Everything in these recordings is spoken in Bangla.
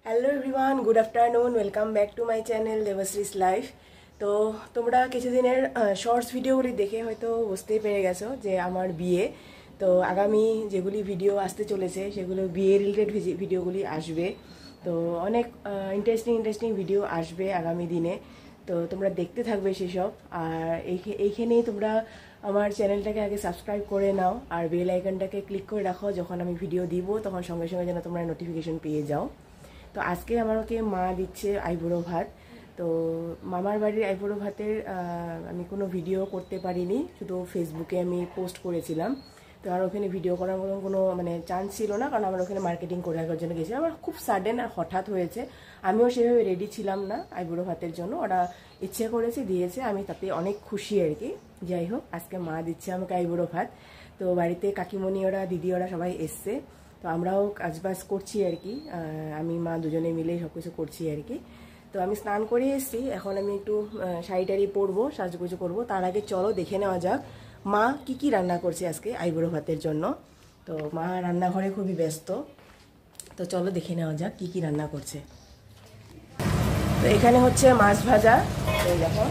Hello everyone, good afternoon, welcome back to my channel Debashree's life. তো তোমরা কিছুদিনের শর্টস ভিডিওগুলি দেখে হয়তো বুঝতেই পেরে গেছো যে আমার বিয়ে। তো আগামী যেগুলি ভিডিও আসতে চলেছে সেগুলো বিয়ে রিলেটেড ভিডিওগুলি আসবে। তো অনেক ইন্টারেস্টিং ভিডিও আসবে আগামী দিনে। তো তোমরা দেখতে থাকবে সেসব। আর এইখানেই তোমরা আমার চ্যানেলটাকে আগে সাবস্ক্রাইব করে নাও আর বেল আইকনটাকে ক্লিক করে রাখো, যখন আমি ভিডিও দিব তখন সঙ্গে সঙ্গে যেন তোমরা নোটিফিকেশন পেয়ে যাও। তো আজকে আমাকে মা দিচ্ছে আইবুড়ো ভাত। তো মামার বাড়ির আইবুড়ো ভাতের আমি কোনো ভিডিও করতে পারিনি, শুধু ফেসবুকে আমি পোস্ট করেছিলাম। তো আর ওখানে ভিডিও করার মতন কোনো চান্স ছিল না, কারণ আমরা ওখানে মার্কেটিং করে রাখার জন্য গেছিলাম। আমার খুব সাডেন আর হঠাৎ হয়েছে, আমিও সেভাবে রেডি ছিলাম না আইবুড়ো ভাতের জন্য। ওরা ইচ্ছে করেছে দিয়েছে, আমি তাতে অনেক খুশি আর কি। যাই হোক, আজকে মা দিচ্ছে আমাকে আইবুড়ো ভাত। তো বাড়িতে কাকিমণি ওরা, দিদি ওরা সবাই এসছে। তো আমরাও কাজবাজ করছি আর কি, আমি মা দুজনে মিলেই সব কিছু করছি আর কি। তো আমি স্নান করে এসেছি, এখন আমি একটু শাড়ি টাড়ি পরবো, সাজগুজু করবো। তার আগে চলো দেখে নেওয়া যাক মা কি কি রান্না করছে আজকে আইবুড়ো ভাতের জন্য। তো মা রান্নাঘরে খুবই ব্যস্ত, তো চলো দেখে নেওয়া যাক কি কি রান্না করছে। তো এখানে হচ্ছে মাছ ভাজা। এই দেখো,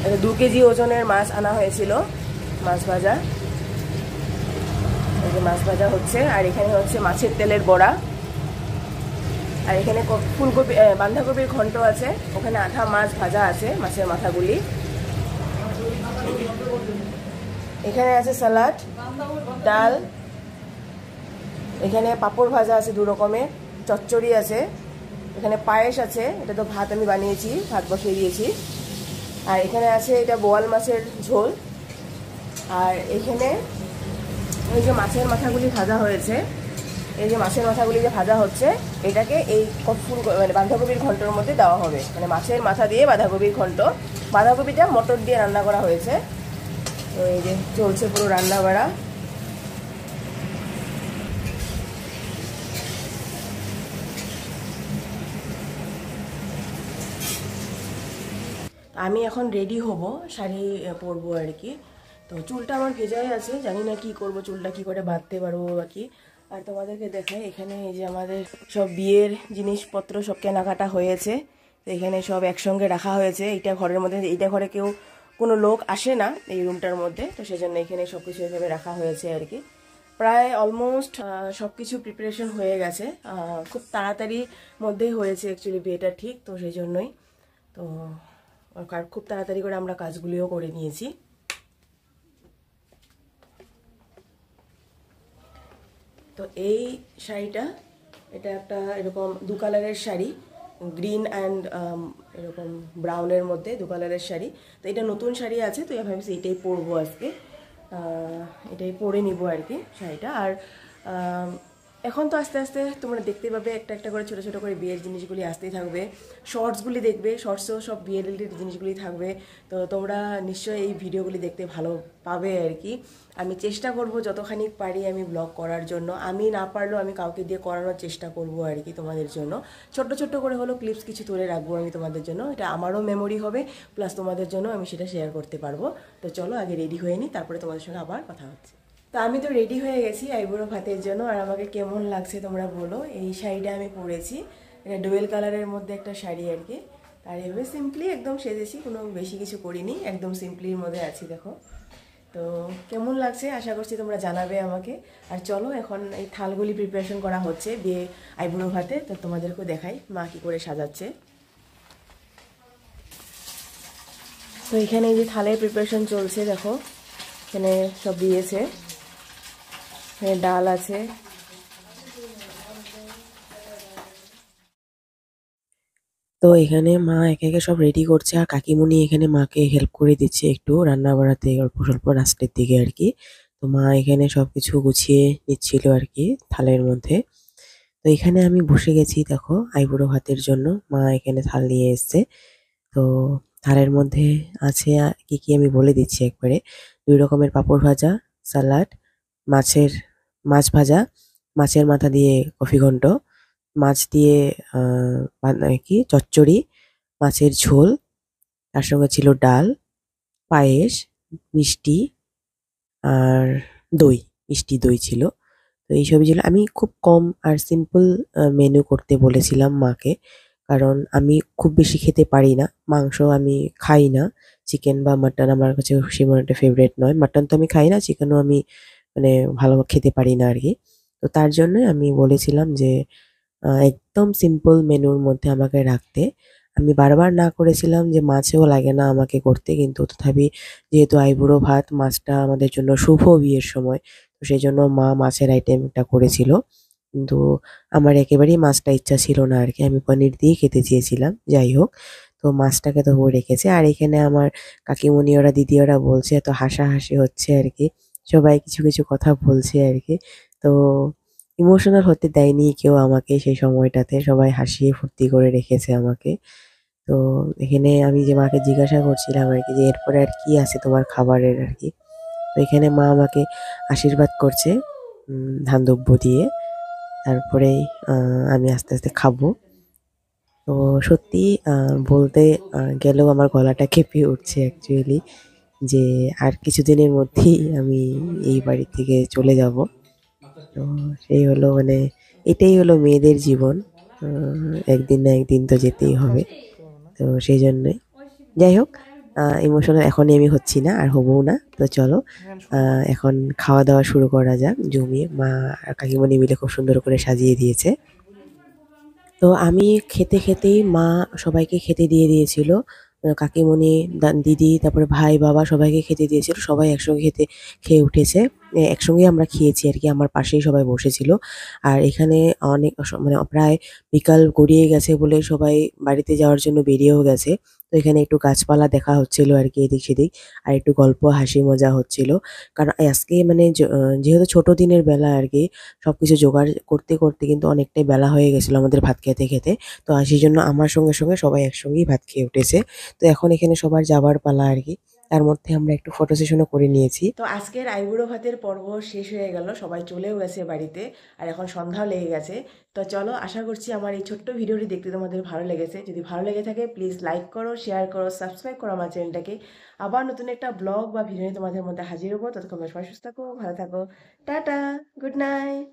এটা 2 কেজি ওজনের মাছ আনা হয়েছিল, মাছ ভাজা। এই যে মাছ ভাজা হচ্ছে, আর এখানে হচ্ছে মাছের তেলের বড়া। আর এখানে ফুলকপি, বাঁধাকপির ঘন্ট আছে, ওখানে আধা মাছ ভাজা আছে, মাছের মাথাগুলি। এখানে আছে স্যালাড, ডাল, এখানে পাঁপড় ভাজা আছে 2 রকমের, চচ্চড়ি আছে, এখানে পায়েস আছে। এটা তো ভাত আমি বানিয়েছি, ভাত বসিয়ে দিয়েছি। আর এখানে আছে এটা বোয়াল মাছের ঝোল। আর এখানে এই যে মাছের মাথাগুলি ভাজা হয়েছে, এই যে মাছের মাথাগুলি যে ভাজা হচ্ছে, এটাকে এই ফুল বাঁধাকপির ঘন্টর মধ্যে দেওয়া হবে। মাছের মাথা দিয়ে বাঁধাকপির ঘন্ট, বাঁধাকপিটা মটর দিয়ে রান্না করা হয়েছে। তো এই যে চলছে পুরো রান্না বাড়া। আমি এখন রেডি হব, শাড়ি পরবো আর কি। তো চুলটা আমার ভেজাই আছে, জানি না কি করব, চুলটা কি করে বাঁধতে পারবো বা কি। আর তোমাদেরকে দেখাই, এখানে এই যে আমাদের সব বিয়ের জিনিসপত্র সব কেনাকাটা হয়েছে। তো এখানে সব একসঙ্গে রাখা হয়েছে। এইটা ঘরের মধ্যে, এইটা ঘরে কেউ কোনো লোক আসে না এই রুমটার মধ্যে, তো সেজন্য এখানে সব কিছু এভাবে রাখা হয়েছে আর কি। প্রায় অলমোস্ট সব কিছু প্রিপারেশন হয়ে গেছে, খুব তাড়াতাড়ি মধ্যেই হয়েছে অ্যাকচুয়ালি বিয়েটা, ঠিক তো সেই জন্যই। তো খুব তাড়াতাড়ি করে আমরা কাজগুলিও করে নিয়েছি। তো এই শাড়িটা, এটা একটা এরকম 2 কালারের শাড়ি, গ্রিন অ্যান্ড এরকম ব্রাউনের মধ্যে 2 কালারের শাড়ি। তো এটা নতুন শাড়ি আছে, তো ভাবছি এটাই পরবো আজকে, এটাই পরে নিব আর কি শাড়িটা। আর এখন তো আস্তে আস্তে তোমরা দেখতে পাবে একটা একটা করে ছোটো ছোটো করে বিয়ের জিনিসগুলি আসতেই থাকবে, শর্টসগুলি দেখবে, শর্টসেও সব বিয়ের রিলেটেড জিনিসগুলি থাকবে। তো তোমরা নিশ্চয়ই এই ভিডিওগুলি দেখতে ভালো পাবে আর কি। আমি চেষ্টা করব যতখানি পারি আমি ব্লগ করার জন্য, আমি না পারলেও আমি কাউকে দিয়ে করানোর চেষ্টা করব আর কি তোমাদের জন্য। ছোট্ট ছোট্ট করে হলো ক্লিপস কিছু তুলে রাখবো আমি তোমাদের জন্য, এটা আমারও মেমোরি হবে, প্লাস তোমাদের জন্য আমি সেটা শেয়ার করতে পারবো। তো চলো আগে রেডি হয়ে নিই, তারপরে তোমাদের সঙ্গে আবার কথা হচ্ছে। তো আমি তো রেডি হয়ে গেছি আইবুড়ো ভাতের জন্য। আর আমাকে কেমন লাগছে তোমরা বলো। এই শাড়িটা আমি পরেছি, এটা ডুয়েল কালারের মধ্যে একটা শাড়ি আর কি। আর এভাবে সিম্পলি একদম সেজেছি, কোনো বেশি কিছু করিনি, একদম সিম্পলির মধ্যে আছি দেখো। তো কেমন লাগছে আশা করছি তোমরা জানাবে আমাকে। আর চলো এখন এই থালগুলি প্রিপারেশন করা হচ্ছে বিয়ে আইবুড়ো ভাতে, তো তোমাদেরকেও দেখাই মা কী করে সাজাচ্ছে। তো এখানে এই যে থালের প্রিপারেশন চলছে দেখো, এখানে সব দিয়েছে, এখানে ডাল আছে। তো এখানে মা একে একে সব রেডি করছে, আর কাকিমুনি এখানে মাকে হেল্প করে দিচ্ছে একটু রান্না বাড়াতে, অল্প স্বল্প রাস্তের দিকে আর কি। তো মা এখানে সবকিছু গুছিয়ে নিচ্ছিল আর কি থালের মধ্যে। তো এখানে আমি বসে গেছি দেখো আইবুড়ো ভাতের জন্য, মা এখানে থাল নিয়ে এসছে। তো থালের মধ্যে আছে কি কি আমি বলে দিচ্ছি একবারে। 2 রকমের পাঁপড় ভাজা, স্যালাড, মাছের মাছ ভাজা, মাছের মাথা দিয়ে কফি ঘন্ট, মাছ দিয়ে কি চচ্চড়ি, মাছের ঝোল, তার সঙ্গে ছিল ডাল, পায়েস, মিষ্টি আর দই, মিষ্টি দই ছিল। তো এইসবই ছিল। আমি খুব কম আর সিম্পল মেনু করতে বলেছিলাম মাকে। কারণ আমি খুব বেশি খেতে পারি না। মাংস আমি খাই না। চিকেন বা মাটন আমার কাছে সেমন একটা ফেভারিট নয়। মাটন তো আমি খাই না, চিকেনও আমি মানে ভালো খেতে পারি না আরকি। তো তার জন্যই আমি বলেছিলাম যে একদম সিম্পল মেনুর মধ্যে আমাকে রাখতে। আমি বারবার না করেছিলাম যে মাছেও লাগে না আমাকে করতে, কিন্তু তথাপি যেহেতু আইবুড়ো ভাত, মাছটা আমাদের জন্য শুভ বিয়ের সময়, তো সেজন্য মা মাছের আইটেমটা করেছিল। কিন্তু আমার একেবারেই মাছটা ইচ্ছা ছিল না আরকি। আমি পনির দিয়েই খেতে চেয়েছিলাম। যাই হোক, তো মাছটাকে তবুও রেখেছে। আর এখানে আমার কাকিমুনি ওরা, দিদি ওরা বলছে, এত হাসাহাসি হচ্ছে আরকি। সবাই কিছু, কিছু কথা বলছে আরকি। তো ইমোশনাল হতে দেয়নি কেউ আমাকে সেই সময়টাতে। সবাই হাসিয়ে ফুর্তি করে রেখেছে আমাকে। তো এখানে আমি যে মাকে জিজ্ঞাসা করছিলাম আরকি যে, "এরপরে আর কি আছে তোমার খাবারের আরকি?" তো এখানে মা আমাকে আশীর্বাদ করছে ধান-দুব্য দিয়ে। তারপরেই আ আমি আস্তে, আস্তে খাবো। তো সত্যি বলতে গেলেও আমার গলাটা কেঁপে উঠছে অ্যাকচুয়ালি, যে আর কিছুদিনের মধ্যেই আমি এই বাড়ি থেকে চলে যাবো। তো সেই হলো মানে এটাই হলো মেয়েদের জীবন। আ একদিন না একদিন তো যেতেই হবে। তো সেইজন্যই। যাই হোক, ইমোশনাল এখনই আমি হচ্ছি না, আর হবও না। তো চলো আ এখন খাওয়া-দাওয়া শুরু করা যাক জমিয়ে। মা আর কাকিমুনি মিলে খুব সুন্দর করে সাজিয়ে দিয়েছে। তো আমি খেতে, খেতেই মা সবাইকে খেতে দিয়ে দিয়েছিল। কাকিমুনি, দিদি, তারপরে ভাই, বাবা সবাইকে খেতে দিয়েছিল। সবাই একসঙ্গে খেয়ে উঠেছে। একসঙ্গেই আমরা খেয়েছি আরকি। আমার পাশেই সবাই বসেছিল। আর এখানে অনেক মানে প্রায় বিকাল গড়িয়ে গেছে বলে সবাই বাড়িতে যাওয়ার জন্য বেরিয়েও গেছে। তো এখানে একটু গাছপালা দেখা হচ্ছিল আরকি এদিক-সেদিক। আর একটু গল্প, হাসি মজা হচ্ছিল। কারণ আজকে মানে যেহেতু ছোট দিনের বেলা আরকি, সবকিছু জোগাড় করতে, করতে কিন্তু অনেকটাই বেলা হয়ে গেছিল আমাদের ভাত খেতে, খেতে। তো সেজন্য আমার সঙ্গে, সঙ্গে সবাই একসঙ্গেই ভাত খেয়ে উঠেছে। তো এখন এখানে সবার যাবার পালা আরকি। তার মধ্যে আমরা একটু ফটো সেশনও করে নিয়েছি। তো আজকের আইবুড়ো ভাতের পর্ব শেষ হয়ে গেল, সবাই চলেও গেছে বাড়িতে, আর এখন সন্ধ্যাও লেগে গেছে। তো চলো, আশা করছি আমার এই ছোট্ট ভিডিওটি দেখতে তোমাদের ভালো লেগেছে। যদি ভালো লেগে থাকে প্লিজ লাইক করো, শেয়ার করো, সাবস্ক্রাইব করো আমার চ্যানেলটাকে। আবার নতুন একটা ব্লগ বা ভিডিও নিয়ে তোমাদের মধ্যে হাজির হবো। ততক্ষণ সবাই সুস্থ থাকো, ভালো থাকো। Tata, good night.